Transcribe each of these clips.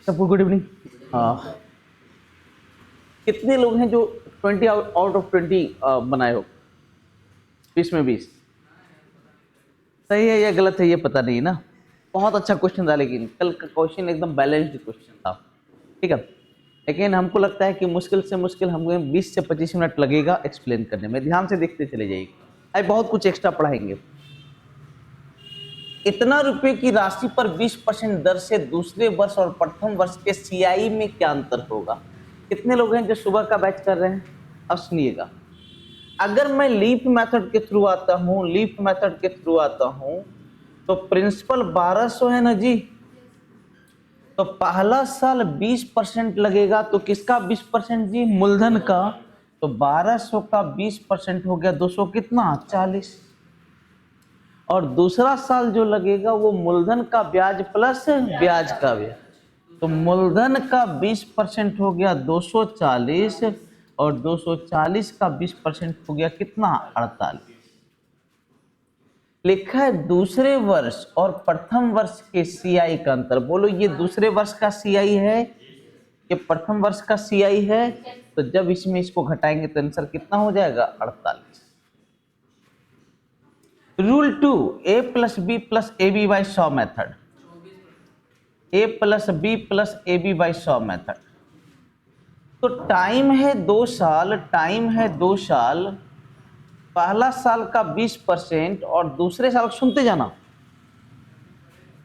सबको good evening. हाँ, कितने लोग हैं जो 20 आउट ऑफ 20 बनाए हो? 20 में 20 सही है या गलत है ये पता नहीं ना। बहुत अच्छा क्वेश्चन था, लेकिन कल का क्वेश्चन एकदम बैलेंस्ड क्वेश्चन था। ठीक है, लेकिन हमको लगता है कि मुश्किल से मुश्किल हमें 20 से 25 मिनट लगेगा एक्सप्लेन करने में। ध्यान से देखते चले जाइएगा, आज बहुत कुछ एक्स्ट्रा पढ़ाएंगे। इतना रुपए की राशि पर 20% दर से दूसरे वर्ष और प्रथम वर्ष के सीआई में क्या अंतर होगा? कितने लोग हैं जो सुबह का बैच कर रहे हैं? अब सुनिएगा, अगर मैं लीप मेथड के थ्रू आता हूं तो प्रिंसिपल 1200 है ना जी। तो पहला साल 20% लगेगा, तो किसका 20% जी? मूलधन का। तो 1200 का 20% हो गया 200, कितना? 40। और दूसरा साल जो लगेगा वो मूलधन का ब्याज प्लस ब्याज का ब्याज। तो मूलधन का 20% हो गया 240, और 240 का 20% हो गया कितना? 48। लिखा है दूसरे वर्ष और प्रथम वर्ष के सीआई का अंतर। बोलो, ये दूसरे वर्ष का सीआई है, ये प्रथम वर्ष का सीआई है। तो जब इसमें इसको घटाएंगे तो आंसर कितना हो जाएगा? 48। Rule 2, A plus B plus A B by 100 method. A plus B plus A B by 100 method. तो टाइम है 2 साल, पहला साल का 20% और दूसरे साल, सुनते जाना,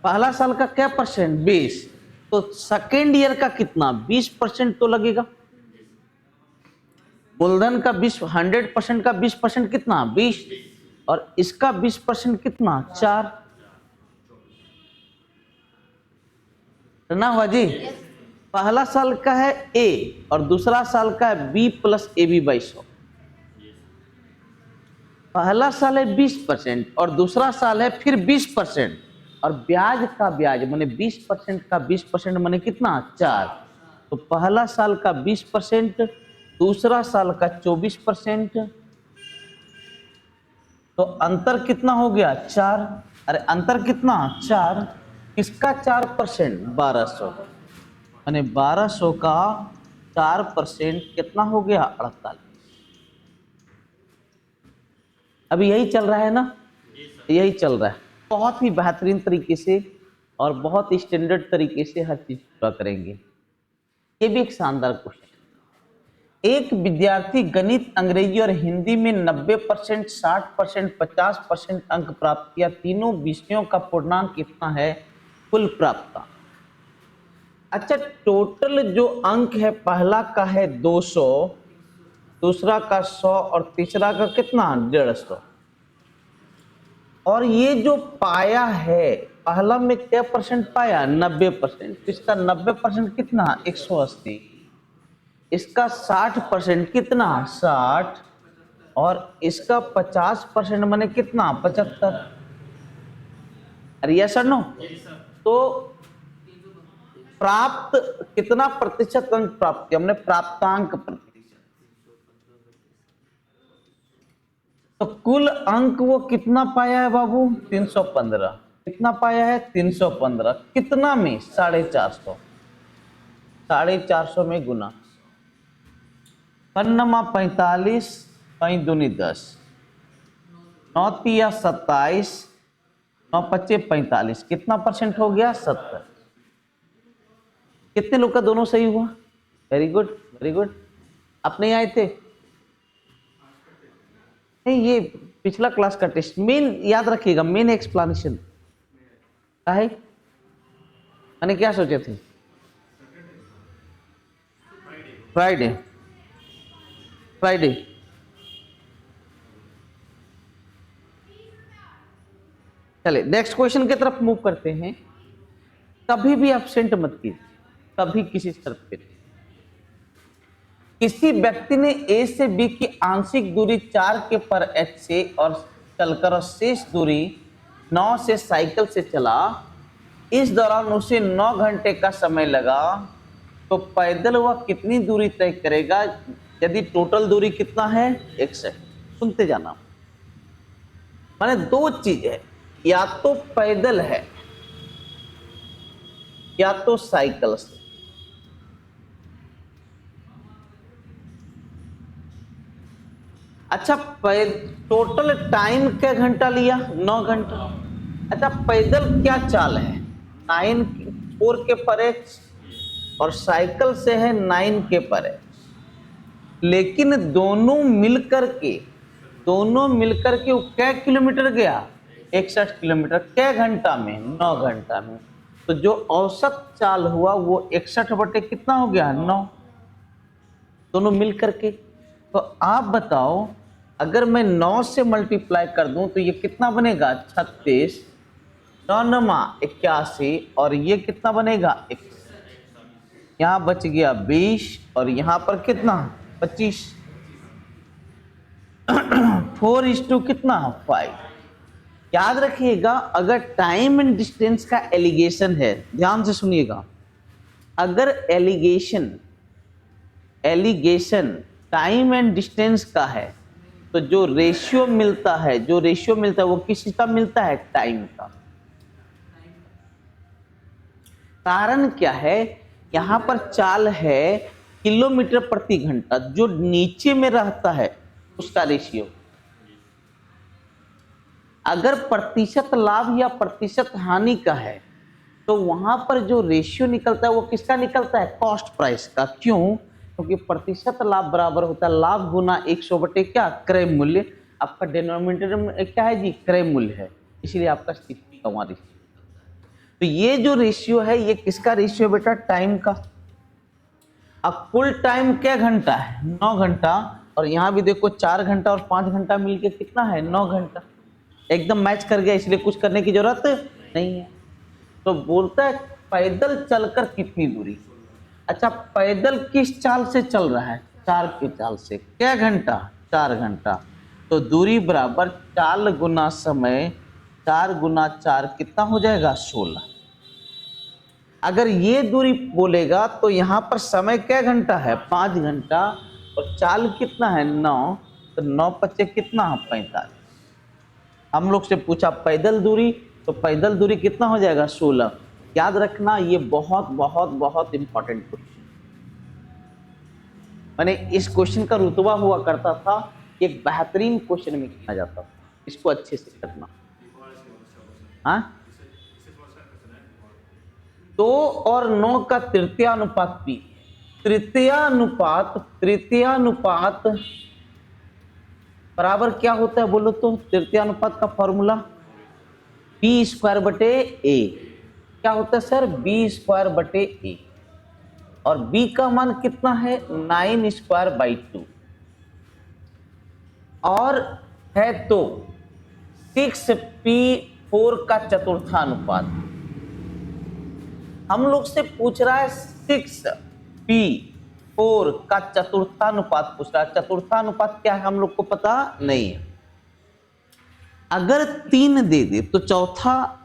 पहला साल का क्या परसेंट? 20। तो सेकेंड ईयर का कितना? 20% तो लगेगा। मूलधन का 100% का 20% कितना? 20। और इसका 20% कितना? 4 ना हुआ जी। पहला साल का है ए और दूसरा साल का है B plus A B by 100। पहला साल है 20% और दूसरा साल है फिर 20%, और ब्याज का ब्याज माने 20% का 20% माने कितना? 4। तो पहला साल का 20%, दूसरा साल का 24%, तो अंतर कितना हो गया? 4। अरे अंतर कितना? 4। किसका 4%? 1200। माने 1200 का 4% कितना हो गया? 48। अभी यही चल रहा है ना? यही चल रहा है। बहुत ही बेहतरीन तरीके से और बहुत ही स्टैंडर्ड तरीके से हर चीज पूरा करेंगे। ये भी एक शानदार क्वेश्चन। एक विद्यार्थी गणित, अंग्रेजी और हिंदी में 90%, 60%, 50% अंक प्राप्त किया। तीनों विषयों का पूर्णांक कितना है? कुल प्राप्त का। अच्छा, टोटल जो अंक है, पहला का है 200, दूसरा का 100 और तीसरा का कितना? 150। और ये जो पाया है, पहला में क्या परसेंट पाया? 90%। इसका 90% कितना? 180। इसका 60% कितना? 60। और इसका 50% माने कितना? 75। अरे यस सर, नो? तो प्राप्त कितना प्रतिशत अंक प्राप्त किया हमने? प्राप्तांक प्रतिशत। तो कुल अंक वो कितना पाया है बाबू? 315। कितना पाया है? 315। कितना में? 450। 450 में गुना। पन्नमा 45, 5 दूनी 10, 9 तिया 27, 9 पच्चे 45। कितना परसेंट हो गया? 70। कितने लोग का दोनों सही हुआ? Very good, very good. आप नहीं आए थे? नहीं, ये पिछला क्लास का टेस्ट। मेन याद रखिएगा, मेन एक्सप्लेनेशन का है। मैंने क्या सोचे थे? फ्राइडे। फ्राइडे। चले नेक्स्ट क्वेश्चन की तरफ मूव करते हैं। कभी भी एब्सेंट मत कीजिए, कभी किसी शर्त पे। किसी व्यक्ति ने ए से बी की आंशिक दूरी 4 के पर एच से और चलकर शेष दूरी 9 से साइकिल से चला। इस दौरान उसे 9 घंटे का समय लगा। तो पैदल वह कितनी दूरी तय करेगा यदि टोटल दूरी कितना है? 61। सुनते जाना। माने दो चीज है, या तो पैदल है या तो साइकिल से। अच्छा टोटल टाइम क्या घंटा लिया? 9 घंटा। अच्छा पैदल क्या चाल है? 9 4 के पर एच और साइकिल से है 9 के पर एच, लेकिन दोनों मिलकर के वो क्या किलोमीटर गया? 61 किलोमीटर। क्या घंटा में? 9 घंटा में। तो जो औसत चाल हुआ वो 61 बटे कितना हो गया? 9। दोनों मिल करके। तो आप बताओ, अगर मैं 9 से मल्टीप्लाई कर दूं तो ये कितना बनेगा? 36, 9 नमा 81 और ये कितना बनेगा? 21। यहाँ बच गया 20 और यहाँ पर कितना? 25। 4:2 कितना? 5। याद रखिएगा, अगर टाइम एंड डिस्टेंस का एलिगेशन है, ध्यान से सुनिएगा, अगर एलिगेशन टाइम एंड डिस्टेंस का है तो जो रेशियो मिलता है वो किसका मिलता है? टाइम का। कारण क्या है? यहां पर चाल है किलोमीटर प्रति घंटा, जो नीचे में रहता है उसका रेशियो। अगर प्रतिशत लाभ या प्रतिशत हानि का है तो वहां पर जो रेशियो निकलता है वो किसका निकलता है? कॉस्ट प्राइस का। क्यों? क्योंकि प्रतिशत लाभ बराबर होता है लाभ गुना 100 बटे क्या? क्रय मूल्य। आपका डिनोमिनेटर में क्या है जी? क्रय मूल्य है, इसलिए आपका सीपी का वहां रेशियो। तो ये जो रेशियो है ये किसका रेशियो बेटा? टाइम का। अब कुल टाइम क्या घंटा है? 9 घंटा। और यहाँ भी देखो 4 घंटा और 5 घंटा मिलके कितना है? 9 घंटा। एकदम मैच कर गया, इसलिए कुछ करने की जरूरत नहीं है। तो बोलता है पैदल चलकर कितनी दूरी। अच्छा पैदल किस चाल से चल रहा है? 4 की चाल से। क्या घंटा? 4 घंटा। तो दूरी बराबर चाल गुना समय, 4 गुना 4 कितना हो जाएगा? 16। अगर ये दूरी बोलेगा तो यहाँ पर समय क्या घंटा है? 5 घंटा। और चाल कितना है? 9। तो 9 पच्चे कितना है? 45। हम लोग से पूछा पैदल दूरी, तो पैदल दूरी कितना हो जाएगा? 16। याद रखना, ये बहुत बहुत बहुत इंपॉर्टेंट क्वेश्चन। मैंने इस क्वेश्चन का रुतबा हुआ करता था, एक बेहतरीन क्वेश्चन में किया जाता था। इसको अच्छे से करना। हाँ, 2 और 9 का तृतीयानुपात पी। तृतीयानुपात बराबर क्या होता है बोलो तो? तृतीयानुपात का फॉर्मूला b² बटे a। क्या होता है सर? b² बटे a। और b का मान कितना है? 9²/2। और है तो 6p4 का चतुर्थानुपात। हम लोग से पूछ रहा है 6p4 का चतुर्थानुपात पूछ रहा है। चतुर्थानुपात क्या है हम लोग को पता नहीं है। अगर 3 दे दे तो चौथा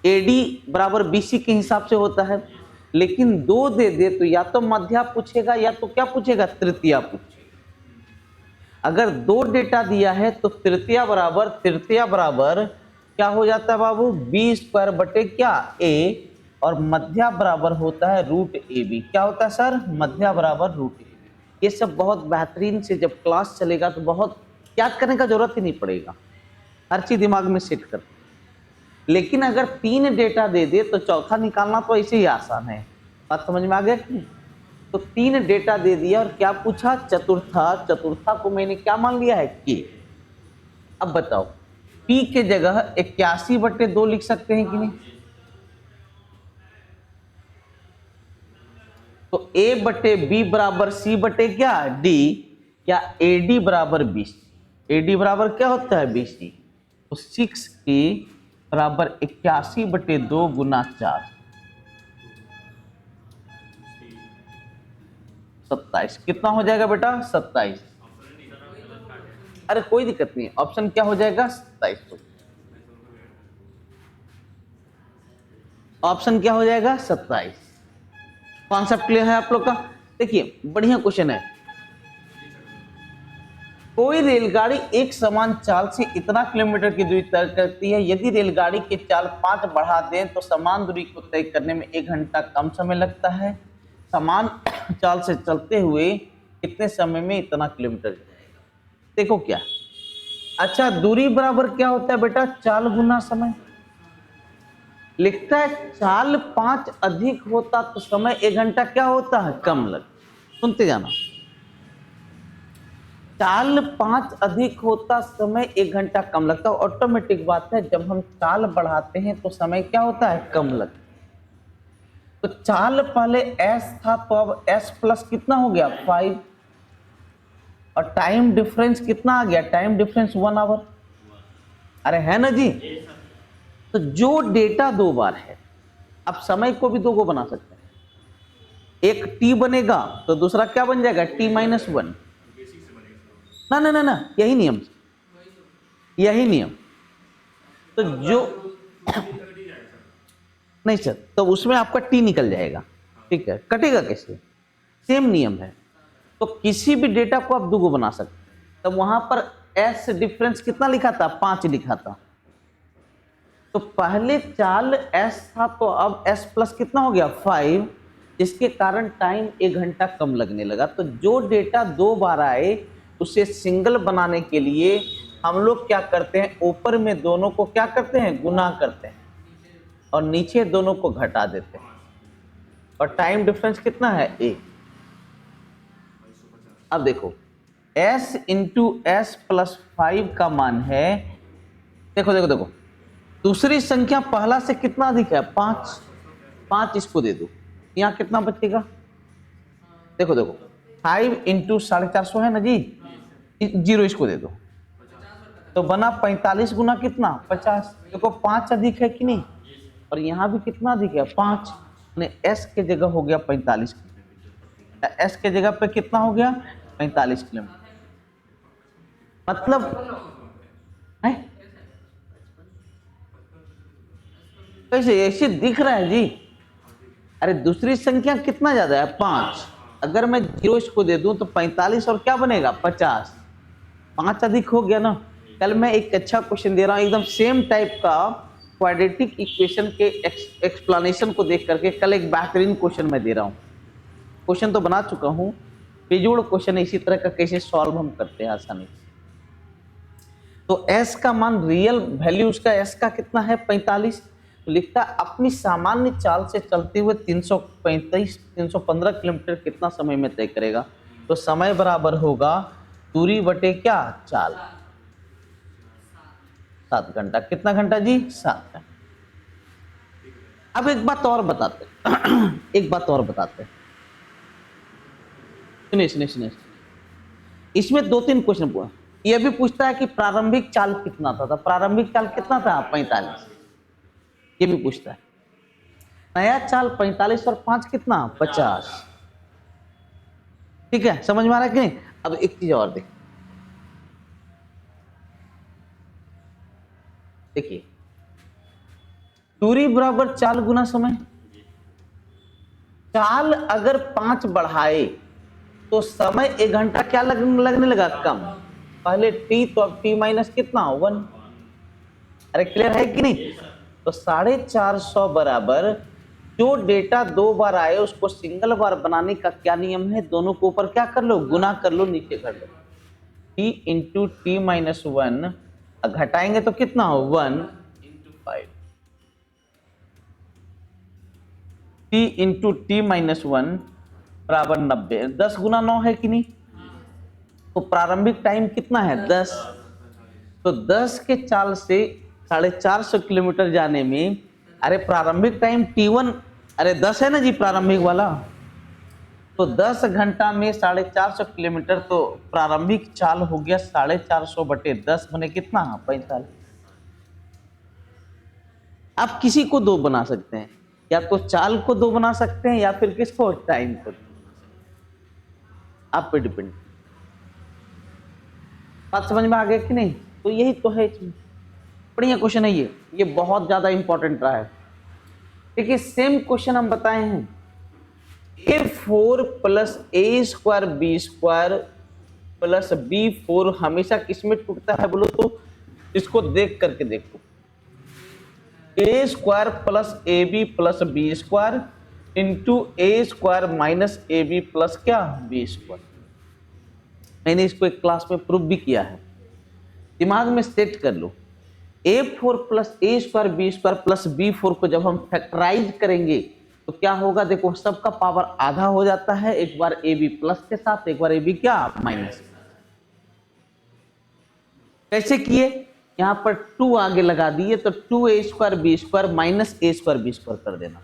AD बराबर BC के हिसाब से होता है, लेकिन 2 दे दे तो या तो मध्या पूछेगा या तो क्या पूछेगा? तृतीया पूछेगा। अगर 2 डेटा दिया है तो तृतीया बराबर क्या हो जाता है बाबू? b² बटे क्या? a। और मध्या बराबर होता है √AB। क्या होता है सर? मध्या बराबर √AB। ये सब बहुत बेहतरीन से जब क्लास चलेगा तो बहुत याद करने का जरूरत ही नहीं पड़ेगा, हर चीज दिमाग में सेट कर। लेकिन अगर 3 डेटा दे दे तो चौथा निकालना तो ऐसे ही आसान है। बात समझ में आ गया? तो 3 डेटा दे दिया और क्या पूछा? चतुर्था को मैंने क्या मान लिया है? K। अब बताओ P के जगह 81/2 लिख सकते हैं कि नहीं? तो A बटे B बराबर C बटे क्या? D, या AD बराबर BC। AD बराबर क्या होता है? BC। तो 6K बराबर 81/2 गुना 4, 27। कितना हो जाएगा बेटा? 27। अरे कोई दिक्कत नहीं, ऑप्शन क्या हो जाएगा? 27। ऑप्शन क्या हो जाएगा? 27। कॉन्सेप्ट क्लियर है आप लोग का? देखिए बढ़िया क्वेश्चन है। कोई रेलगाड़ी एक समान चाल से इतना किलोमीटर की दूरी तय करती है, यदि रेलगाड़ी की चाल 5 बढ़ा दें तो समान दूरी को तय करने में 1 घंटा कम समय लगता है। समान चाल से चलते हुए कितने समय में इतना किलोमीटर जाएगा? देखो क्या, अच्छा दूरी बराबर क्या होता है बेटा, चाल गुना समय। लिखता है चाल 5 अधिक होता तो समय 1 घंटा क्या होता है, कम लग। सुनते जाना, चाल 5 अधिक होता समय 1 घंटा कम लगता। ऑटोमेटिक बात है, जब हम चाल बढ़ाते हैं तो समय क्या होता है, कम लगता। तो चाल पहले s था तो अब s प्लस कितना हो गया 5, और टाइम डिफरेंस कितना आ गया, टाइम डिफरेंस 1 आवर। अरे है ना जी। तो जो डेटा 2 बार है, अब समय को भी 2 को बना सकते हैं। एक t बनेगा तो दूसरा क्या बन जाएगा, t-1। ना ना ना ना, यही नियम, यही नियम। तो जो नहीं सर, तो उसमें आपका t निकल जाएगा, ठीक है, कटेगा कैसे, सेम नियम है। तो किसी भी डेटा को आप 2 को बना सकते हैं। तब वहां पर s डिफरेंस कितना लिखा था, 5 लिखा था। तो पहले चाल s था तो अब s प्लस कितना हो गया 5, जिसके कारण टाइम 1 घंटा कम लगने लगा। तो जो डेटा 2 बार आए उसे सिंगल बनाने के लिए हम लोग क्या करते हैं, ऊपर में दोनों को क्या करते हैं, गुना करते हैं, और नीचे दोनों को घटा देते हैं, और टाइम डिफरेंस कितना है 1। अब देखो s इंटू एस प्लस 5 का मान है, देखो देखो देखो, दूसरी संख्या पहला से कितना अधिक है, 5, 5 इसको दे दो, यहाँ कितना बचेगा, देखो देखो 5 इंटू 450 है ना जी, 0 इसको दे दो, तो बना 45 गुना कितना 50। देखो 5 अधिक है कि नहीं, और यहाँ भी कितना अधिक है 5, s के जगह हो गया 45, s के जगह पे कितना हो गया 45 किलोमीटर। मतलब है कैसे, ऐसे दिख रहा है जी। अरे दूसरी संख्या कितना ज्यादा है 5, अगर मैं 0 इसको दे दूं तो 45 और क्या बनेगा 50, 5 अधिक हो गया ना। कल मैं एक अच्छा क्वेश्चन दे रहा हूं, एकदम सेम टाइप का क्वाड्रेटिक इक्वेशन के एक्सप्लेनेशन को देख करके कल एक बेहतरीन क्वेश्चन मैं दे रहा हूं। क्वेश्चन तो बना चुका हूं, बेजोड़ क्वेश्चन इसी तरह का कैसे सॉल्व हम करते हैं आसानी से। तो s का मान, रियल वैल्यू उसका s का कितना है 45, तो लिखता अपनी सामान्य चाल से चलते हुए 315 किलोमीटर कितना समय में तय करेगा। तो समय बराबर होगा दूरी बटे क्या, चाल, 7 घंटा। कितना घंटा जी, 7 घंटा। अब एक बात और बताते एक बात और बताते हैं, सुनिए सुनिए सुनिए। इसमें 2-3 क्वेश्चन पूछा, यह भी पूछता है कि प्रारंभिक चाल कितना था, प्रारंभिक चाल कितना था 45, ये भी पूछता है। नया चाल 45 और 5 कितना 50, ठीक है, समझ में आ रहा है कि नहीं। अब एक चीज और देखिए, दूरी बराबर चाल गुना समय। चाल अगर 5 बढ़ाए तो समय 1 घंटा क्या लगने लगा, कम। पहले t तो अब t- कितना 1। अरे क्लियर है कि नहीं। तो 450 बराबर जो डेटा 2 बार आए उसको सिंगल बार बनाने का क्या नियम है, दोनों को ऊपर क्या कर लो, गुना कर लो, नीचे कर लो, t इंटू t-1, घटाएंगे तो कितना हो 1 इंटू 5, t इंटू t-1 बराबर 90, 10 गुना 9 है कि नहीं। तो प्रारंभिक टाइम कितना है 10, तो 10 के चाल से 450 किलोमीटर जाने में, अरे प्रारंभिक टाइम t1, अरे 10 है ना जी प्रारंभिक वाला, तो 10 घंटा में 450 किलोमीटर, तो प्रारंभिक चाल हो गया 450 बटे 10 बने कितना 45। आप किसी को 2 बना सकते हैं, या तो चाल को 2 बना सकते हैं या फिर किसको, टाइम को, आप पे डिपेंड। बात समझ में आ गया कि नहीं। तो यही तो है, बढ़िया क्वेश्चन है ये बहुत ज्यादा इंपॉर्टेंट रहा है। देखिए सेम क्वेश्चन हम बताए हैं, a4 plus a² b² plus b4 हमेशा किसमें टूटता है बोलो तो, इसको देख करके देखो, a² plus ab plus b² into a² minus ab plus क्या b²। मैंने इसको एक क्लास में प्रूव भी किया है। दिमाग में सेट कर लो, a4 plus A square B square plus b4 को जब हम फैक्टराइज करेंगे तो क्या होगा, देखो सबका पावर आधा हो जाता है, एक बार ab प्लस के साथ, एक बार ab क्या माइनस। कैसे किए, यहां पर 2 आगे लगा दिए तो 2a square B square minus a square B square कर देना,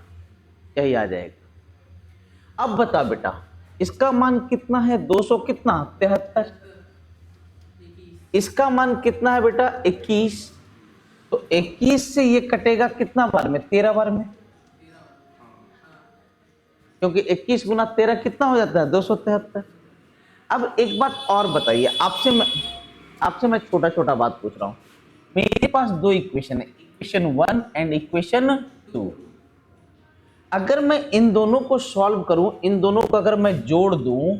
यही आ जाएगा। अब बता बेटा इसका मान कितना है, 200 कितना 73, इसका मान कितना है बेटा 21, तो 21 से ये कटेगा कितना बार में, 13 बार में, क्योंकि 21 गुना 13 कितना हो जाता है 273। अब एक बात और बताइए, आपसे मैं छोटा छोटा बात पूछ रहा हूं। मेरे पास 2 इक्वेशन है, इक्वेशन 1 एंड इक्वेशन 2। अगर मैं इन दोनों को सॉल्व करूं, इन दोनों को अगर मैं जोड़ दूं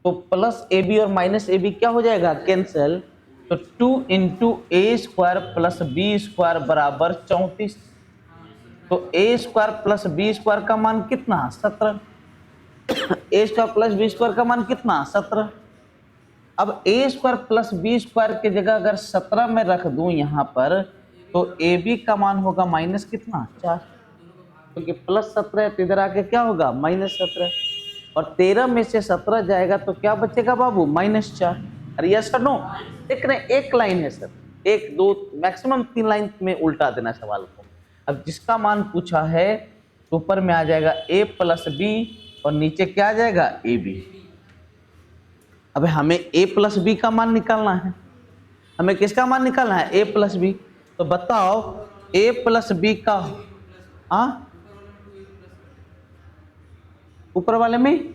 तो प्लस ए बी और माइनस ए बी क्या हो जाएगा, कैंसिल। तो 2 इंटू ए स्क्वायर प्लस बी स्क्वायर बराबर 34। तो ए स्क्वायर प्लस बी स्क्वायर का मान कितना 17, ए स्क्वायर प्लस बी स्क्वायर का मान कितना 17। अब ए स्क्वायर प्लस बी स्क्वायर की जगह अगर 17 में रख दूं यहां पर, तो ए बी का मान होगा माइनस कितना 4, क्योंकि प्लस 17 तो इधर आके क्या होगा माइनस 17, और 13 में से 17 जाएगा तो क्या बचेगा बाबू -4। अरे यस सर नो, देख रहे एक लाइन है सर, 1 2 मैक्सिमम 3 लाइन में उल्टा देना सवाल को। अब जिसका मान पूछा है ऊपर में आ जाएगा a प्लस बी और नीचे क्या आ जाएगा ए बी। अब हमें a प्लस बी का मान निकालना है, हमें किसका मान निकालना है a प्लस बी। तो बताओ a प्लस बी का, हाँ ऊपर वाले में,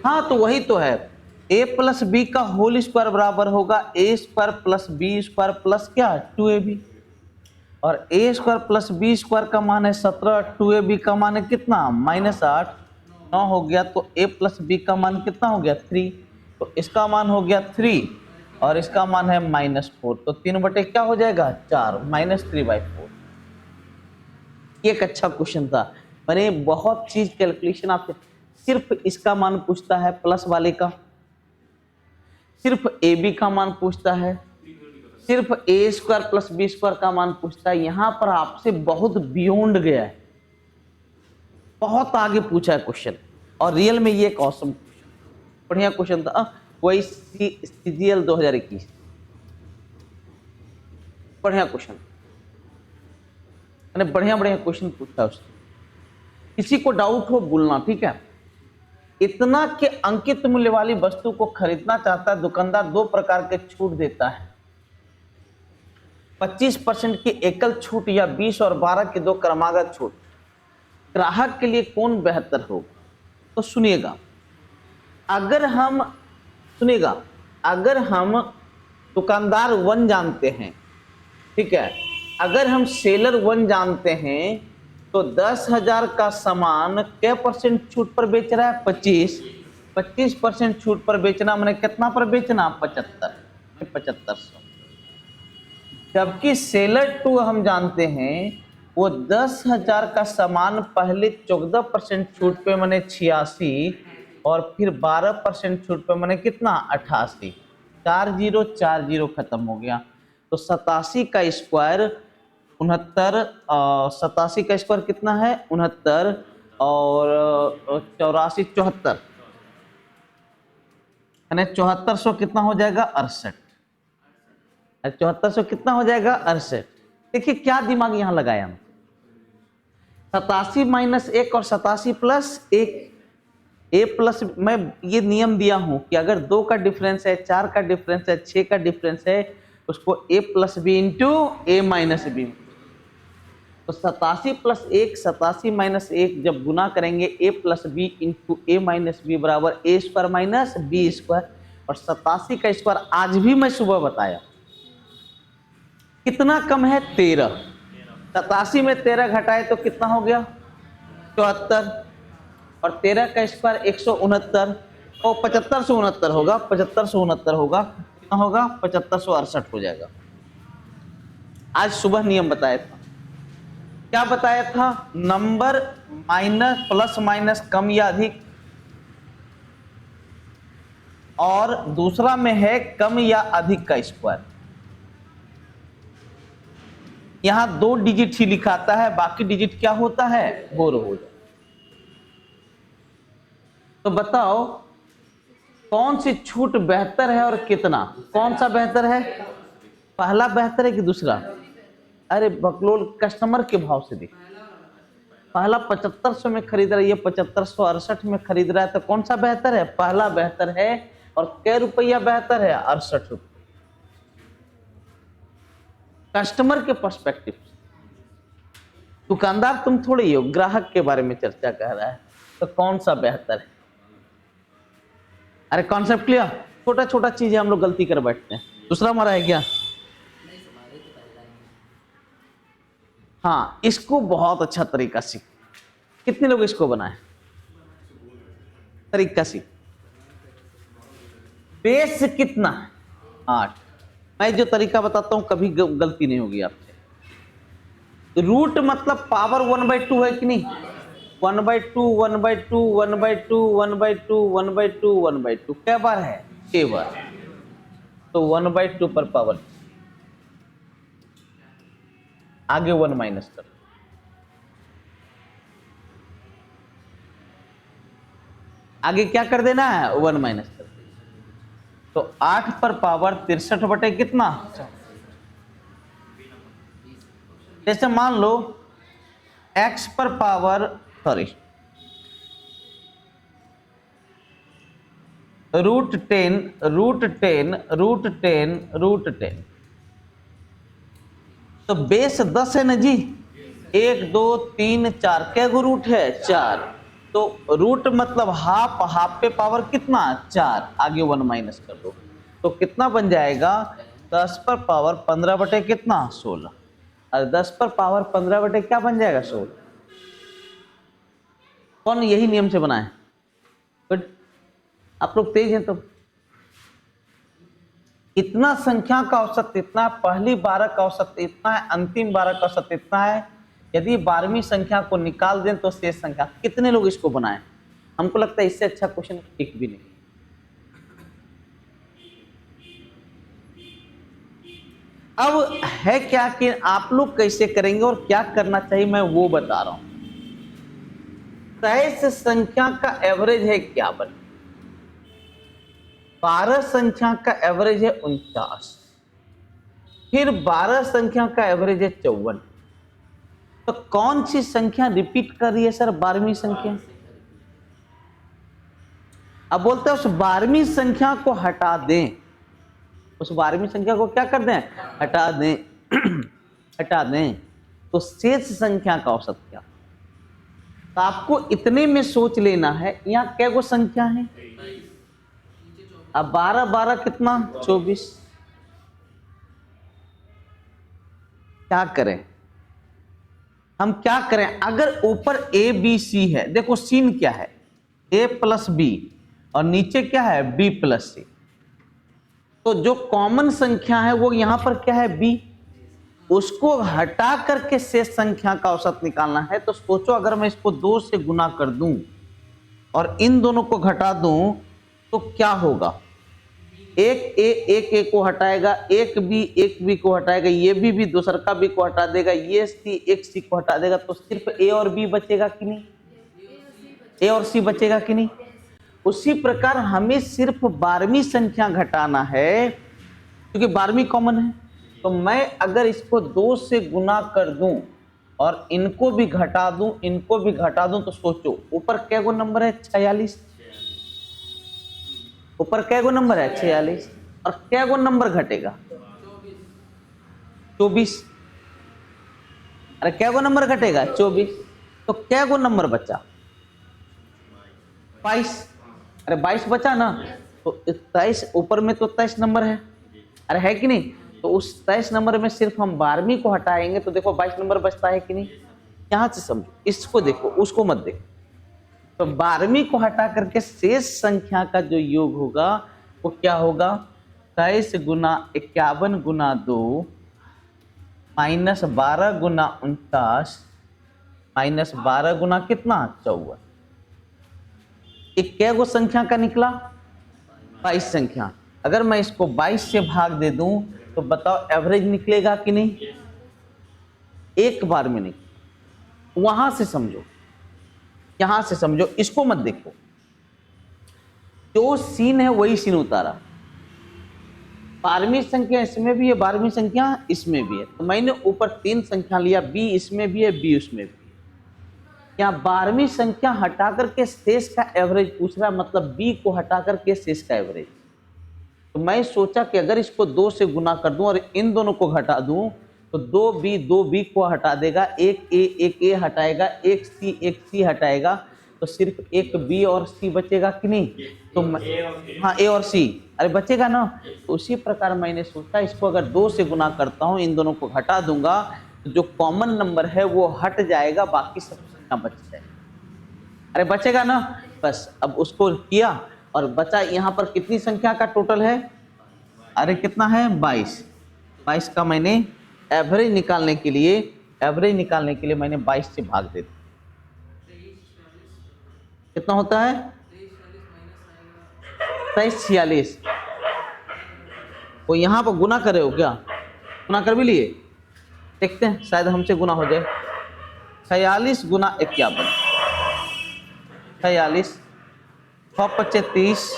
हाँ तो वही तो है, a प्लस बी का होल स्क्वायर बराबर होगा a square plus B square plus क्या 2ab, और a square plus B square का मान है 17, 2ab का मान है कितना -8, 9 हो गया। तो a प्लस बी का मान कितना हो गया 3, तो इसका मान हो गया 3 और इसका मान है -4, तो 3 बटे क्या हो जाएगा 4, -3/4। ये एक अच्छा क्वेश्चन था, मैंने बहुत चीज कैलकुलेशन आपसे, सिर्फ इसका मान पूछता है प्लस वाले का, सिर्फ ए बी का मान पूछता है, सिर्फ ए स्क्वायर प्लस बी स्क्वायर का मान पूछता है। यहां पर आपसे बहुत बियॉन्ड गया है, बहुत आगे पूछा है क्वेश्चन, और रियल में ये एक ऑसम बढ़िया क्वेश्चन था। वही CGL 2021 बढ़िया क्वेश्चन, मैंने बढ़िया क्वेश्चन पूछा उससे। किसी को डाउट हो बोलना, ठीक है। इतना के अंकित मूल्य वाली वस्तु को खरीदना चाहता है दुकानदार, 2 प्रकार के छूट देता है, 25% की एकल छूट या 20 और 12 की 2 क्रमागत छूट। ग्राहक के लिए कौन बेहतर होगा? तो सुनिएगा, अगर हम दुकानदार 1 जानते हैं, ठीक है, अगर हम सेलर 1 जानते हैं तो 10,000 का सामान क्या % छूट पर बेच रहा है 25% छूट पर बेचना, मैंने कितना पर बेचना 7500। जबकि सेलर 2 हम जानते हैं वो 10,000 का सामान पहले 14% छूट पे मैंने 86 और फिर 12% छूट पे मैंने कितना 88, 40 खत्म हो गया। तो 87 का स्क्वायर 69, 87 का स्क्वायर कितना है 69 और 84 74, यानी 7400 कितना हो जाएगा 68, 7400 कितना हो जाएगा 68। देखिए क्या दिमाग यहां लगाया हम, 87 - 1 और 87 + 1, a प्लस, मैं ये नियम दिया हूं कि अगर 2 का डिफरेंस है, 4 का डिफरेंस है, 6 का डिफरेंस है, उसको a + b into a - b। तो 87 + 1, 87 - 1 जब गुना करेंगे a + b into a - b बराबर a स्क्वायर - b स्क्वायर, और 87 का स्क्वायर आज भी मैं सुबह बताया कितना कम है 13, 87 में 13 घटाए तो कितना हो गया 74, और 13 का स्क्वायर 169, और 7569 होगा, 7569 होगा, कितना होगा 7568 हो जाएगा। आज सुबह नियम बताया था, क्या बताया था, नंबर माइनस प्लस माइनस कम या अधिक, और दूसरा में है कम या अधिक का स्क्वायर। यहां 2 डिजिट ही लिखाता है, बाकी डिजिट क्या होता है, बोर हो जाता। तो बताओ कौन सी छूट बेहतर है और कितना, कौन सा बेहतर है, पहला बेहतर है कि दूसरा? अरे बकलोल, कस्टमर के भाव से देख, पहला 7500 में खरीद रहा है, ये 7568 में खरीद रहा है, तो कौन सा बेहतर है, पहला बेहतर है। और कै रुपया बेहतर है, 68 रुपये। कस्टमर के पर्सपेक्टिव से, दुकानदार तुम थोड़ी हो, ग्राहक के बारे में चर्चा कर रहा है, तो कौन सा बेहतर है। अरे कॉन्सेप्ट क्लियर, छोटा छोटा चीज है, हम लोग गलती कर बैठते हैं। दूसरा हमारा है क्या, हाँ, इसको बहुत अच्छा तरीका सीख। कितने लोग इसको बनाए, तरीका सीख। बेस कितना, 8। मैं जो तरीका बताता हूं कभी गलती नहीं होगी आपसे। रूट मतलब पावर 1/2 है कि नहीं, 1/2 1/2 1/2 1/2 1/2 1/2 क्या बार है, 6 बार। तो 1/2 पर पावर, आगे 1 माइनस कर, आगे क्या कर देना है, 1 माइनस कर। तो 8 पर पावर 63 बटे कितना, जैसे मान लो x पर पावर √10 तो बेस 10 है ना जी, 1 2 3 4 क्या गो रूट है, 4। तो रूट मतलब हाफ, हाफ पे पावर कितना, 4, आगे 1 माइनस कर दो। तो कितना बन जाएगा, 10 पर पावर 15 बटे कितना, 16। और 10 पर पावर 15 बटे क्या बन जाएगा, 16। कौन यही नियम से बनाए, गुड, आप लोग तेज हैं। तो इतना संख्या का औसत इतना, पहली 12 का औसत इतना है, अंतिम 12 का औसत इतना है। यदि 12वीं संख्या को निकाल दें तो शेष संख्या। कितने लोग इसको बनाएं, हमको लगता है इससे अच्छा क्वेश्चन एक भी नहीं। अब है क्या कि आप लोग कैसे करेंगे और क्या करना चाहिए, मैं वो बता रहा हूं। शेष संख्या का एवरेज है 51, 12 संख्या का एवरेज है 49, फिर 12 संख्या का एवरेज है 54। तो कौन सी संख्या रिपीट कर रही है सर, 12वीं संख्या। अब बोलते हैं उस 12वीं संख्या को हटा दें, उस 12वीं संख्या को क्या कर दें, हटा दें हटा दें, तो शेष संख्या का औसत क्या। तो आपको इतने में सोच लेना है, यहां क्या गो संख्या है, अब 12 12 कितना, 24। क्या करें हम, क्या करें, अगर ऊपर ए बी सी है, देखो सीन क्या है, ए प्लस बी और नीचे क्या है, बी प्लस सी। तो जो कॉमन संख्या है वो यहां पर क्या है, बी, उसको हटा करके शेष संख्या का औसत निकालना है। तो सोचो अगर मैं इसको 2 से गुना कर दूं और इन दोनों को घटा दूं तो क्या होगा, एक ए को हटाएगा, एक बी को हटाएगा, ये भी दूसर का बी को हटा देगा, ये सी एक सी को हटा देगा, तो सिर्फ ए और बी बचेगा कि नहीं, ए और सी बचेगा कि नहीं। उसी प्रकार हमें सिर्फ 12वीं संख्या घटाना है, क्योंकि 12वीं कॉमन है। तो मैं अगर इसको 2 से गुना कर दूं और इनको भी घटा दूं, इनको भी घटा दूं, तो सोचो ऊपर क्या गो नंबर है, 46। ऊपर क्या गो नंबर है, 46, और क्या गो नंबर घटेगा, 24। अरे क्या गो नंबर घटेगा, 24। तो क्या गो नंबर बचा, 22। अरे 22 बचा ना, तो 23 ऊपर में तो 23 नंबर है, अरे है कि नहीं। तो उस 23 नंबर में सिर्फ हम 12वीं को हटाएंगे तो देखो 22 नंबर बचता है कि नहीं। यहां से समझो, इसको देखो उसको मत देखो। तो 12वीं को हटा करके शेष संख्या का जो योग होगा वो क्या होगा, 23 गुना 51 गुना 2 माइनस 12 गुना 49 माइनस 12 गुना कितना, 54। एक क्या गो संख्या का निकला, 22 संख्या। अगर मैं इसको 22 से भाग दे दूं तो बताओ एवरेज निकलेगा कि नहीं? एक बार में नहीं, वहां से समझो, यहां से समझो, इसको मत देखो। जो सीन है वही सीन उतारा। 12वीं संख्या इसमें भी है, 12वीं संख्या इसमें भी है, तो मैंने ऊपर 3 संख्या लिया, बी इसमें भी है, बी उसमें भी है। यहाँ 12वीं संख्या हटा करके शेष का एवरेज पूछ रहा है, मतलब बी को हटा करके शेष का एवरेज। तो मैं सोचा कि अगर इसको 2 से गुना कर दूं और इन दोनों को घटा दूं तो 2b को हटा देगा, एक ए हटाएगा, एक सी हटाएगा, तो सिर्फ एक बी और सी बचेगा कि नहीं? तो हाँ, ए और सी, अरे बचेगा ना। तो उसी प्रकार मैंने सोचा इसको अगर 2 से गुना करता हूँ, इन दोनों को हटा दूंगा, तो जो कॉमन नंबर है वो हट जाएगा, बाकी सब संख्या बच जाएगा। अरे बचेगा ना। बस अब उसको किया और बचा, यहाँ पर कितनी संख्या का टोटल है? अरे कितना है? 22। 22 का मैंने एवरेज निकालने के लिए मैंने 22 से भाग दे दिया। कितना होता है? 2346। वो यहाँ पर गुना करे हो क्या? गुना कर भी लिए? देखते हैं, शायद हमसे गुना हो जाए। 46 गुना 51, 46, 6 पच्चे 30,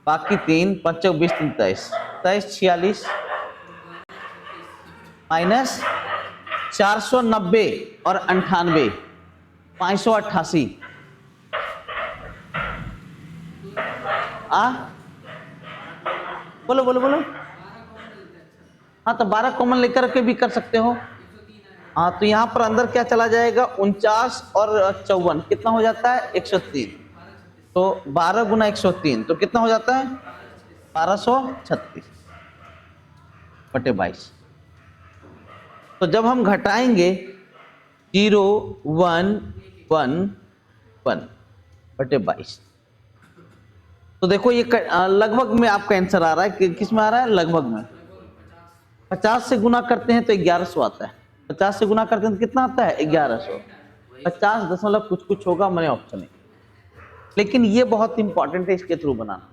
बाकी 3, 5 20, 23, 46 माइनस 490 और 98, 588। बोलो बोलो बोलो। हाँ, तो 12 कॉमन लेकर के भी कर सकते हो। हाँ, तो यहाँ पर अंदर क्या चला जाएगा? 49 और 54 कितना हो जाता है? 103। तो 12 गुना 103 तो कितना हो जाता है? 1236 बटे 22। तो जब हम घटाएंगे 0 1 1 1 बटे 22, तो देखो ये लगभग में आपका आंसर आ रहा है। किस में आ रहा है? लगभग में। 50 से गुना करते हैं तो 1100 आता है। 50 से गुना करते हैं तो कितना आता है? 1100। 50 दशमलव कुछ कुछ होगा, मैंने ऑप्शन नहीं, लेकिन ये बहुत इंपॉर्टेंट है, इसके थ्रू बनाना।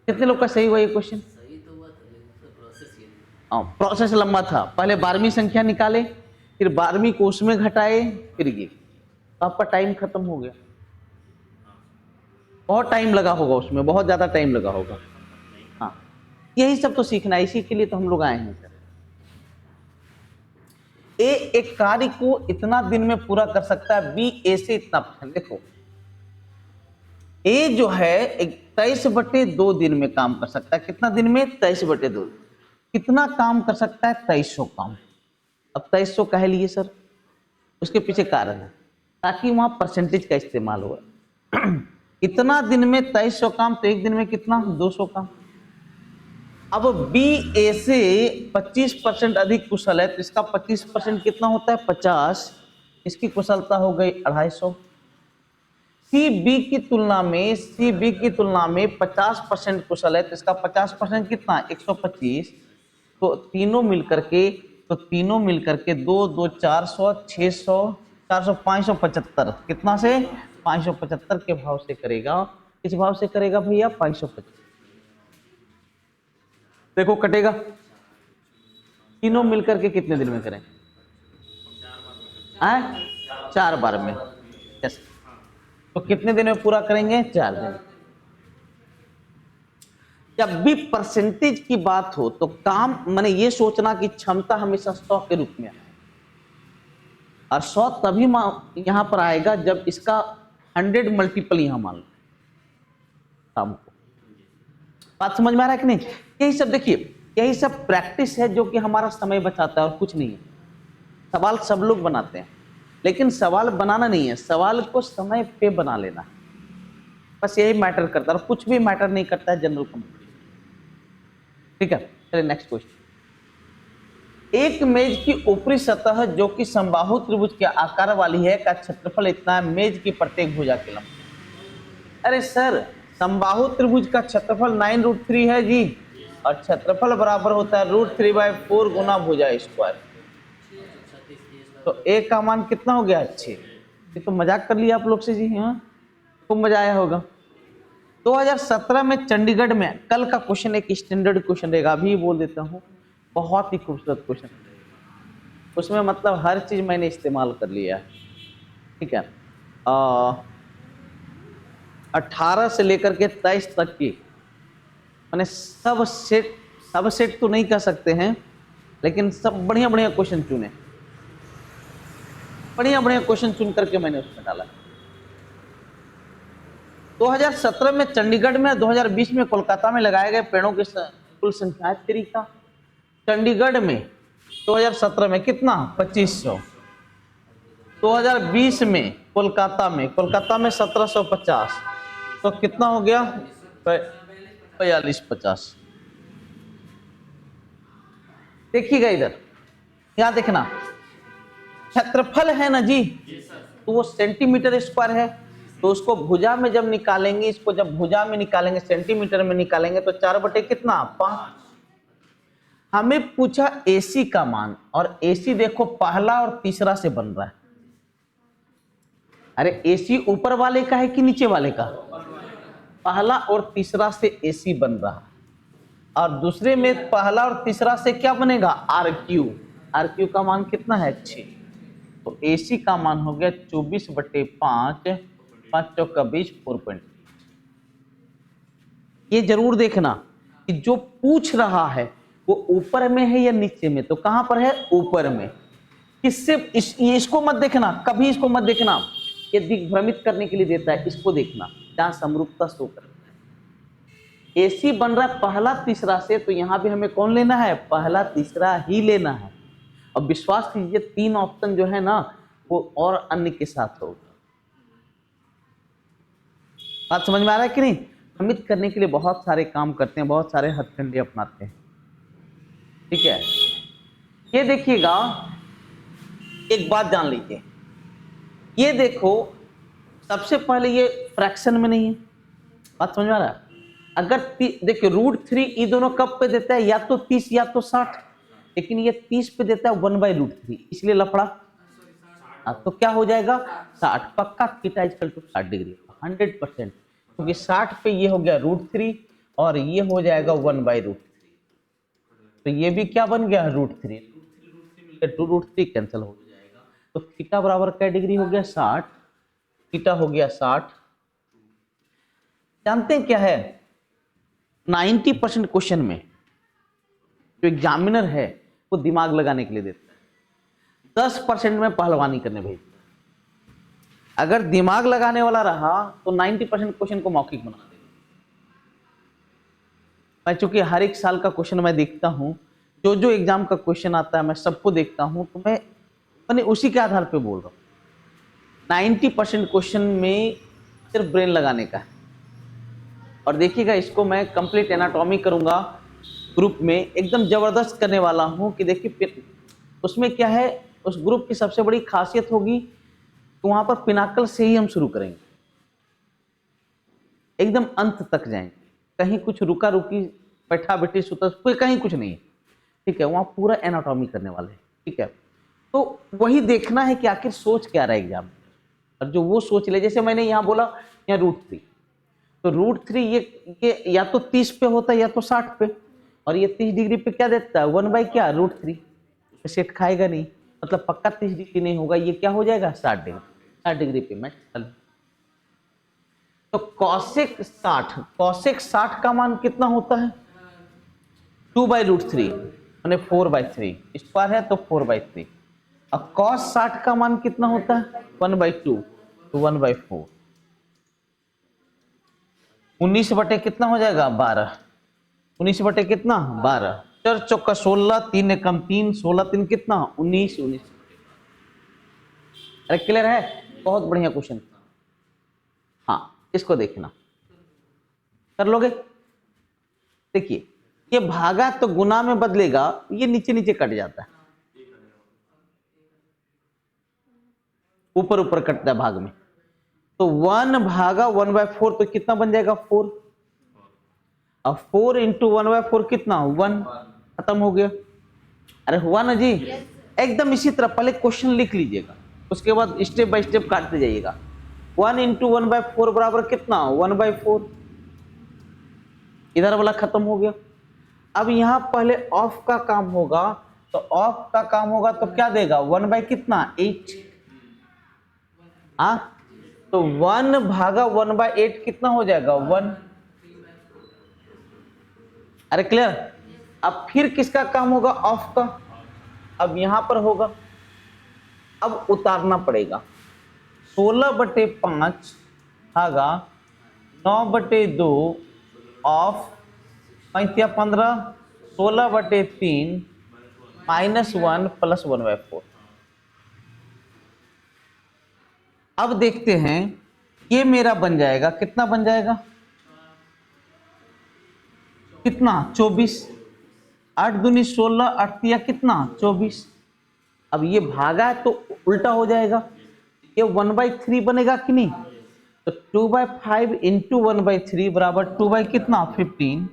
कितने लोग का सही हुआ ये क्वेश्चन? सही तो हुआ था, लेकिन प्रोसेस ये प्रोसेस लंबा था। पहले 12वीं संख्या निकाले, फिर 12वीं को उसमें घटाए, फिर ये, तो आपका टाइम खत्म हो गया। बहुत टाइम लगा होगा उसमें, बहुत ज्यादा टाइम लगा होगा। हाँ, यही सब तो सीखना है, इसी के लिए तो हम लोग आए हैं सर। ए एक कार्य को इतना दिन में पूरा कर सकता है, बी ए से इतना %। देखो ए जो है 23/2 दिन में काम कर सकता है। कितना दिन में? 23/2। कितना काम कर सकता है? 2300 काम। अब 2300 कह लिए सर, उसके पीछे कारण है ताकि वहां परसेंटेज का इस्तेमाल हो। इतना दिन में 2300 काम, तो एक दिन में कितना? 200 काम। अब बी ए से 25% अधिक कुशल है, तो इसका 25% कितना होता है? 50। इसकी कुशलता हो गई 250। सी बी की तुलना में 50% कुशल है, तो इसका 50% कितना? 125। तो तीनों मिलकर के 2 2 400 600 400 575। कितना से? 575 के भाव से करेगा। किस भाव से करेगा भैया? 575। देखो कटेगा, तीनों मिलकर के कितने दिन में करें? 4 बार में। यस, तो कितने दिन में पूरा करेंगे? 4 दिन। जब भी परसेंटेज की बात हो तो काम मैंने ये सोचना कि क्षमता हमेशा 100 के रूप में आए, और 100 तभी यहां पर आएगा जब इसका 100 मल्टीपल यहां मान लो काम को। बात समझ में आ रहा है कि नहीं? यही सब देखिए, यही सब प्रैक्टिस है जो कि हमारा समय बचाता है और कुछ नहीं है। सवाल सब लोग बनाते हैं, लेकिन सवाल बनाना नहीं है, सवाल को समय पे बना लेना, बस यही मैटर करता है, और कुछ भी मैटर नहीं करता है जनरल कंप्यूटर। ठीक है, चलिए नेक्स्ट क्वेश्चन। एक मेज की ऊपरी सतह जो कि समबाहु त्रिभुज के आकार वाली है का क्षेत्रफल इतना है, मेज की प्रत्येक भुजा के लंबाई। अरे सर, समबाहु त्रिभुज का क्षेत्रफल 9√3 है जी, और क्षेत्रफल बराबर होता है √3/4 गुना भुजा स्क्वायर। तो ए का मान कितना हो गया? 6। ये तो मजाक कर लिया आप लोग से जी। हाँ, खूब मजा आया होगा। 2017 में चंडीगढ़ में, कल का क्वेश्चन एक स्टैंडर्ड क्वेश्चन रहेगा, अभी बोल देता हूँ, बहुत ही खूबसूरत क्वेश्चन, उसमें मतलब हर चीज मैंने इस्तेमाल कर लिया है, ठीक है। 18 से लेकर के 23 तक की मैंने सब सेट तो नहीं कह सकते हैं, लेकिन सब बढ़िया बढ़िया क्वेश्चन चुने, बढ़िया बढ़िया क्वेश्चन चुन करके मैंने उसमें डाला। 2017 में चंडीगढ़ में, 2020 में कोलकाता में लगाए गए पेड़ों की कुल संख्या है 3 का। चंडीगढ़ में 2017 में कितना, 2500। 2020 में कोलकाता में 1750, तो कितना हो गया, 4250। देखिएगा इधर, यहां देखना, क्षेत्रफल है ना जी, तो वो सेंटीमीटर स्क्वायर है, तो उसको भुजा में जब निकालेंगे, इसको जब भुजा में निकालेंगे, सेंटीमीटर में निकालेंगे, तो 4 बटे कितना, 5। हमें पूछा AC का मान, और AC देखो पहला और तीसरा से बन रहा है। अरे AC ऊपर वाले का है कि नीचे वाले का, पहला और तीसरा से AC बन रहा है, और दूसरे में पहला और तीसरा से क्या बनेगा, RQ। RQ का मान कितना है, 6, तो AC का मान हो गया 24/5, 5 चौका 20, 4.8। ये जरूर देखना कि जो पूछ रहा है वो ऊपर में है या नीचे में, तो कहां पर है, ऊपर में। किससे इसको मत देखना, कभी इसको मत देखना, ये दिग्भ्रमित करने के लिए देता है, इसको देखना जहां समरूपता शो करता है। AC बन रहा है पहला तीसरा से, तो यहां भी हमें कौन लेना है, पहला तीसरा ही लेना है। अब विश्वास कीजिए 3 ऑप्शन जो है ना, वो और अन्य के साथ होगा। बात समझ में आ रहा है कि नहीं। भ्रमित करने के लिए बहुत सारे काम करते हैं, बहुत सारे हथकंडे अपनाते हैं, ठीक है। ये देखिएगा, एक बात जान लीजिए, ये देखो सबसे पहले ये फ्रैक्शन में नहीं है, बात समझ में आ रहा है। अगर देखिए √3 ये दोनों कब पे देता है, या तो 30 या तो 60, लेकिन ये 30 पे देता है 1/√3, इसलिए लफड़ा। तो क्या हो जाएगा, 60 पक्का, थीटा इक्वल टू 60 डिग्री 100%, क्योंकि 60 पे ये हो गया √3 और ये हो जाएगा 1/√3, तो ये भी क्या बन गया, √3 मिलकर 2√3 कैंसिल हो जाएगा, तो थीटा बराबर क्या डिग्री हो गया, 60, थीटा हो गया 60। जानते हैं क्या है, 90% क्वेश्चन में जो एग्जामिनर है वो दिमाग लगाने के लिए देता है, 10% में पहलवानी करने भेजता है। अगर दिमाग लगाने वाला रहा तो 90% क्वेश्चन को मौखिक बना देगा। मैं चूंकि हर एक साल का क्वेश्चन मैं देखता हूं, जो एग्जाम का क्वेश्चन आता है मैं सबको देखता हूं, तो मैं उसी के आधार पे बोल रहा हूं। 90% क्वेश्चन में सिर्फ ब्रेन लगाने का है। और देखिएगा, इसको मैं कंप्लीट एनाटॉमी करूंगा ग्रुप में, एकदम जबरदस्त करने वाला हूं कि देखिए उसमें क्या है, उस ग्रुप की सबसे बड़ी खासियत होगी तो वहां पर पिनाकल से ही हम शुरू करेंगे, एकदम अंत तक जाएंगे, कहीं कुछ रुका रुकी बैठा बैठी सुता कोई कहीं कुछ नहीं है, ठीक है। वहां पूरा एनाटॉमी करने वाले हैं, ठीक है। तो वही देखना है कि आखिर सोच क्या रहा है एग्जाम, और जो वो सोच ले, जैसे मैंने यहाँ बोला यहाँ √3, तो √3 ये या तो 30 पे होता है या तो 60 पे, और ये 30 डिग्री पे क्या देता है, 1/क्या, √3, सेट खाएगा नहीं, मतलब पक्का 30 डिग्री नहीं होगा, ये क्या हो जाएगा, 60 डिग्री, 60 डिग्री पे मैं चल। तो कॉसेक 60 का मान कितना होता है, 2/√3 माने 4/3, स्क्वायर है तो 4/3, और कॉस 60 का मान कितना होता है, 1/2 तो 1/4, 19 बटे कितना हो जाएगा, 12, 19 बटे कितना, 12, 4 चौका 16, 3 एकम 3, 16 3 कितना, 19, 19। अरे क्लियर है, बहुत बढ़िया क्वेश्चन। हाँ, इसको देखना, कर लोगे। देखिए ये भागा तो गुना में बदलेगा, ये नीचे नीचे कट जाता है, ऊपर ऊपर कटता है भाग में, तो 1 भागा 1/4 तो कितना बन जाएगा, 4, अब 4 × 1/4 कितना, 1, खत्म हो गया। अरे हुआ ना जी, एकदम इसी तरह पहले क्वेश्चन लिख लीजिएगा, उसके बाद स्टेप बाय स्टेप काटते जाइएगा। 1 × 1/4 बराबर कितना, 1/4, इधर वाला खत्म हो गया। अब यहाँ पहले ऑफ का काम होगा, तो ऑफ का काम होगा तो क्या देगा 1 बाई कितना 8। हाँ, तो 1 भागा 1 बाई 8 कितना हो जाएगा 1। अरे क्लियर। अब फिर किसका काम होगा ऑफ का, अब यहां पर होगा। अब उतारना पड़ेगा 16/5 भागा 9/2 ऑफ 15 16/3 -1 + 1/4। अब देखते हैं ये मेरा बन जाएगा, कितना बन जाएगा, कितना 24। 8 दूनी 16, 8 तिया कितना 24। अब ये भागा है तो उल्टा हो जाएगा, ये 1/3 बनेगा कि नहीं। तो 2/5 इंटू 1/3 बराबर 2 बाई कितना 15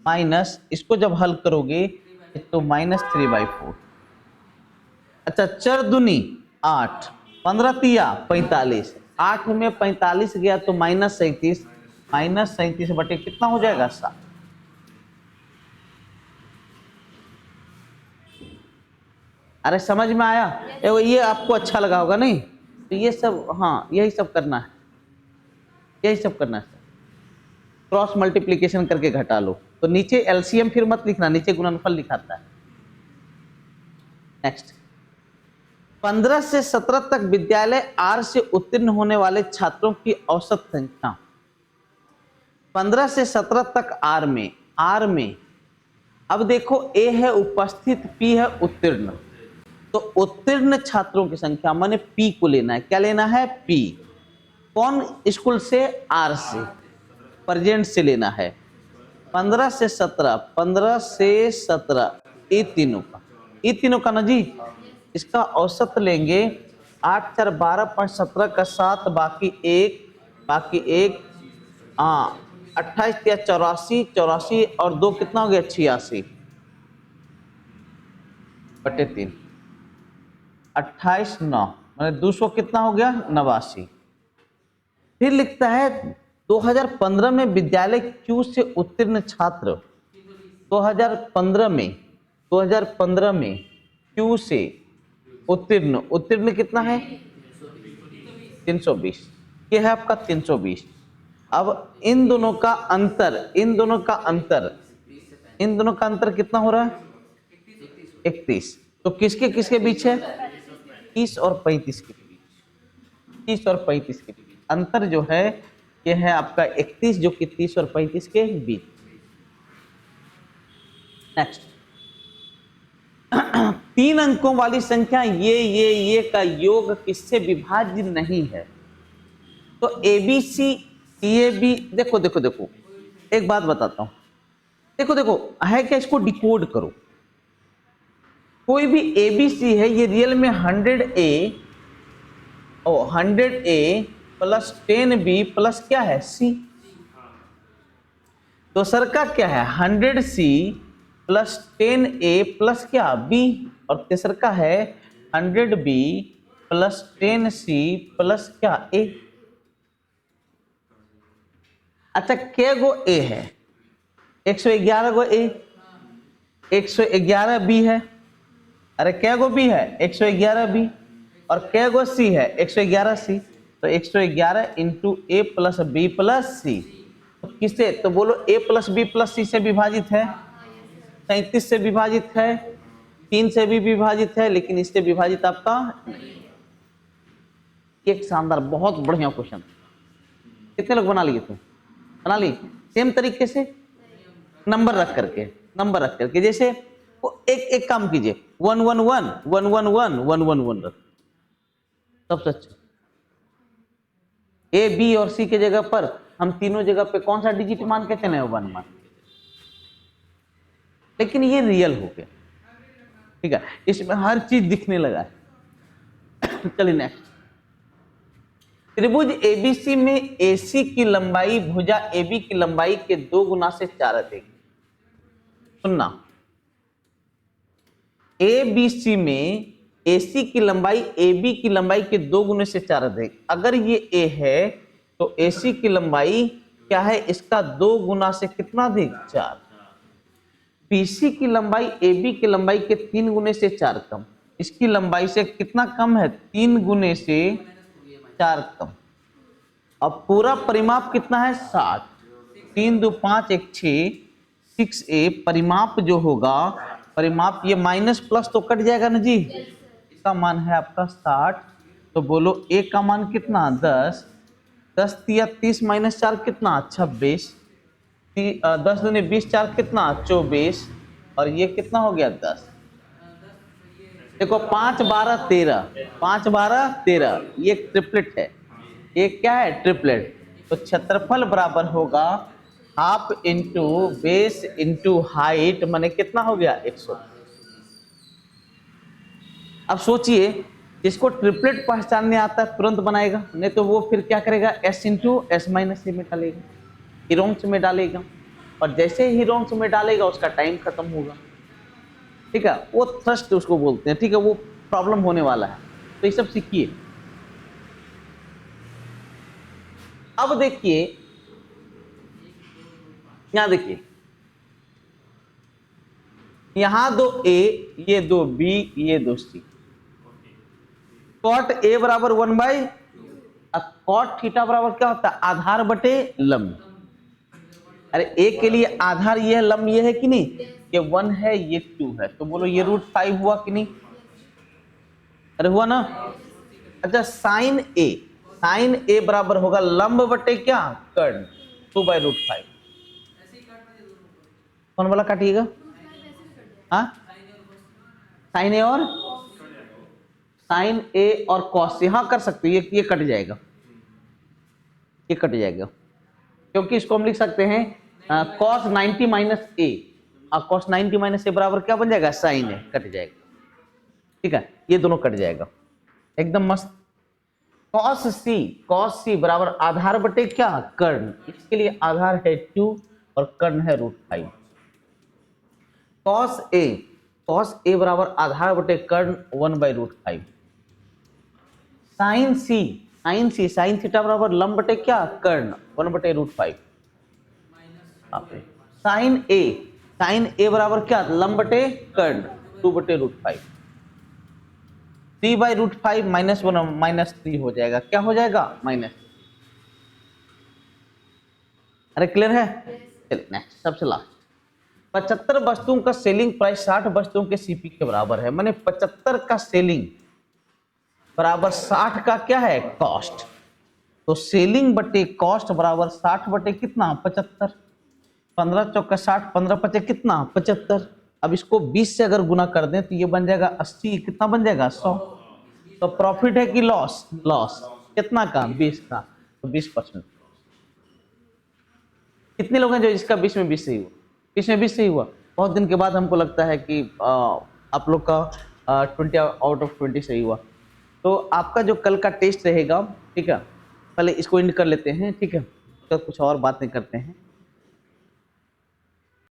माइनस, इसको जब हल करोगे तो -3/4। अच्छा, 4 दूनी 8, 15 तिया 45, 8 में 45 गया तो -37, -37 बटे कितना हो जाएगा 7। अरे समझ में आया। ये आपको अच्छा लगा होगा नहीं, तो ये सब, हाँ यही सब करना है, यही सब करना है। क्रॉस मल्टीप्लिकेशन करके घटा लो, तो नीचे एलसीएम फिर मत लिखना, नीचे गुणनफल लिखाता है। नेक्स्ट, 15 से 17 तक विद्यालय आर से उत्तीर्ण होने वाले छात्रों की औसत संख्या। 15 से 17 तक आर में अब देखो ए है उपस्थित, पी है उत्तीर्ण, तो उत्तीर्ण छात्रों की संख्या माने पी को लेना है। क्या लेना है पी, कौन स्कूल से, आर से, प्रेजेंट से लेना है। 15 से 17 ये तीनों का ना जी, इसका औसत लेंगे। 8 4 12 5 17 का 7 बाकी एक, हाँ 28 या 84 और 2 कितना हो गया 86 बटे 3, 28 9 मैंने 200 कितना हो गया 89। फिर लिखता है 2015 में विद्यालय क्यू से उत्तीर्ण छात्र, 2015 में क्यू से उत्तीर्ण कितना है 320, ये है आपका 320। अब इन दोनों का अंतर कितना हो रहा है 31। तो किसके किसके बीच है 30 और 35 के बीच, 30 और 35 के बीच अंतर जो है ये है आपका 31, जो कि 30 और 35 के बीच। नेक्स्ट, 3 अंकों वाली संख्या ये का योग किससे विभाज्य नहीं है। तो ABC ये भी देखो एक बात बताता हूं, देखो है क्या, इसको डिकोड करो। कोई भी ABC है ये रियल में 100A प्लस 10B प्लस क्या है C। दूसर का क्या है 100C प्लस 10A प्लस क्या B, और तीसर का है 100B प्लस 10C प्लस क्या A। अच्छा, कै गो A है 111 गो A, 111 B है। अरे कै गो B है 111 B, और कै गो C है 111 C। तो 111 into A plus B plus C, तो किससे, तो बोलो A plus B plus C से विभाजित है, 37 से विभाजित है, 3 से भी विभाजित है, लेकिन इससे विभाजित आपका एक शानदार बहुत बढ़िया क्वेश्चन। कितने लोग बना लिए थे, बना ली सेम तरीके से नंबर रख करके जैसे एक काम कीजिए 1 1 1 1 1 1 1 1 1 रख, सबसे अच्छा। A B और C के जगह पर हम तीनों जगह पे कौन सा डिजिट मान के चले 1 मान, लेकिन ये रियल हो गया, ठीक है, इसमें हर चीज दिखने लगा है। चलिए नेक्स्ट, त्रिभुज ABC में AC की लंबाई भुजा AB की लंबाई के 2 गुना से 4 अधिक। सुनना, ABC में AC की लंबाई AB की लंबाई के 2 गुने से 4 अधिक। अगर ये A है तो AC की लंबाई क्या है, इसका 2 गुना से कितना अधिक, 4। बीसी की लंबाई AB की लंबाई के 3 गुने से 4 कम, इसकी लंबाई से कितना कम है, 3 गुने से 4 कम। अब पूरा परिमाप कितना है, 60, 3 2 5 1 6, 6A परिमाप जो होगा, परिमाप ये माइनस प्लस तो कट जाएगा ना जी, इसका मान है आपका 60। तो बोलो A का मान कितना, 10, 10 या 30 माइनस 4 कितना, 26, 10 दूनी 20, 4 कितना, 24, और ये कितना हो गया, 10। देखो 5 12 13, 5 12 13, ये ट्रिपलेट है, ये क्या है, ट्रिपलेट। तो क्षेत्रफल बराबर होगा half into base into height, माने कितना हो गया, 100। अब सोचिए, जिसको ट्रिपलेट पहचानने आता है तुरंत बनाएगा, नहीं तो वो फिर क्या करेगा, s इंटू एस माइनस ए में डालेगा, हीरोंस में डालेगा, और जैसे ही हीरोंस में डालेगा उसका टाइम खत्म होगा। ठीक है, वो थ्रस्ट उसको बोलते हैं। ठीक है, वो प्रॉब्लम होने वाला है, तो ये सब सीखिए। अब देखिए, यहां देखिए, यहां 2A, ये 2B, ये 2C। कॉट A बराबर 1/2, कॉट थीटा बराबर क्या होता है, आधार बटे लंब। अरे A के लिए आधार ये है, लंब ये है कि नहीं, ये 1 है, ये 2 है, तो बोलो ये √5 हुआ कि नहीं, अरे हुआ ना। अच्छा, साइन A बराबर होगा लंब बटे क्या, कर्ण, 2/√5। कौन वाला काटिएगा, हाँ, साइन A और साइन A और कॉस, यहां कर सकते हो, ये कट जाएगा, ये कट जाएगा, क्योंकि इसको हम लिख सकते हैं cos 90 माइनस A, और cos 90 माइनस A बराबर क्या बन जाएगा, साइन A, कट जाएगा। ठीक है, ये दोनों कट जाएगा, एकदम मस्त। cos C बराबर आधार बटे क्या, कर्ण, इसके लिए आधार है 2 और कर्ण है √5। cos A बराबर आधार बटे कर्ण 1/√5। साइन थीटा बराबर लंब बटे क्या, कर्ण, 1/√5। साइन A बराबर क्या, लंब बटे कर्ण, 2/√5। 3/√5 -1 -3 हो जाएगा, क्या हो जाएगा, माइनस। अरे क्लियर है, चलिए नेक्स्ट, सबसे लास्ट। 75 वस्तुओं का सेलिंग प्राइस 60 वस्तुओं के सीपी के बराबर है, माने 75 का सेलिंग बराबर 60 का क्या है, कॉस्ट। तो सेलिंग बटे कॉस्ट बराबर 60 बटे कितना, 75। 15 चौका 60, 15 पचे कितना, 75। अब इसको 20 से अगर गुना कर दें तो ये बन जाएगा 80, कितना बन जाएगा, 100। तो प्रॉफिट है कि लॉस, लॉस कितना का, 20 का, तो 20%। कितने लोग हैं जो इसका 20 में 20 सही हुआ, 20 में 20 सही हुआ। बहुत दिन के बाद हमको लगता है कि आप लोग का 20 आउट ऑफ 20 सही हुआ। तो आपका जो कल का टेस्ट रहेगा, ठीक है, पहले इसको एंड कर लेते हैं, ठीक है, तो कुछ और बातें करते हैं।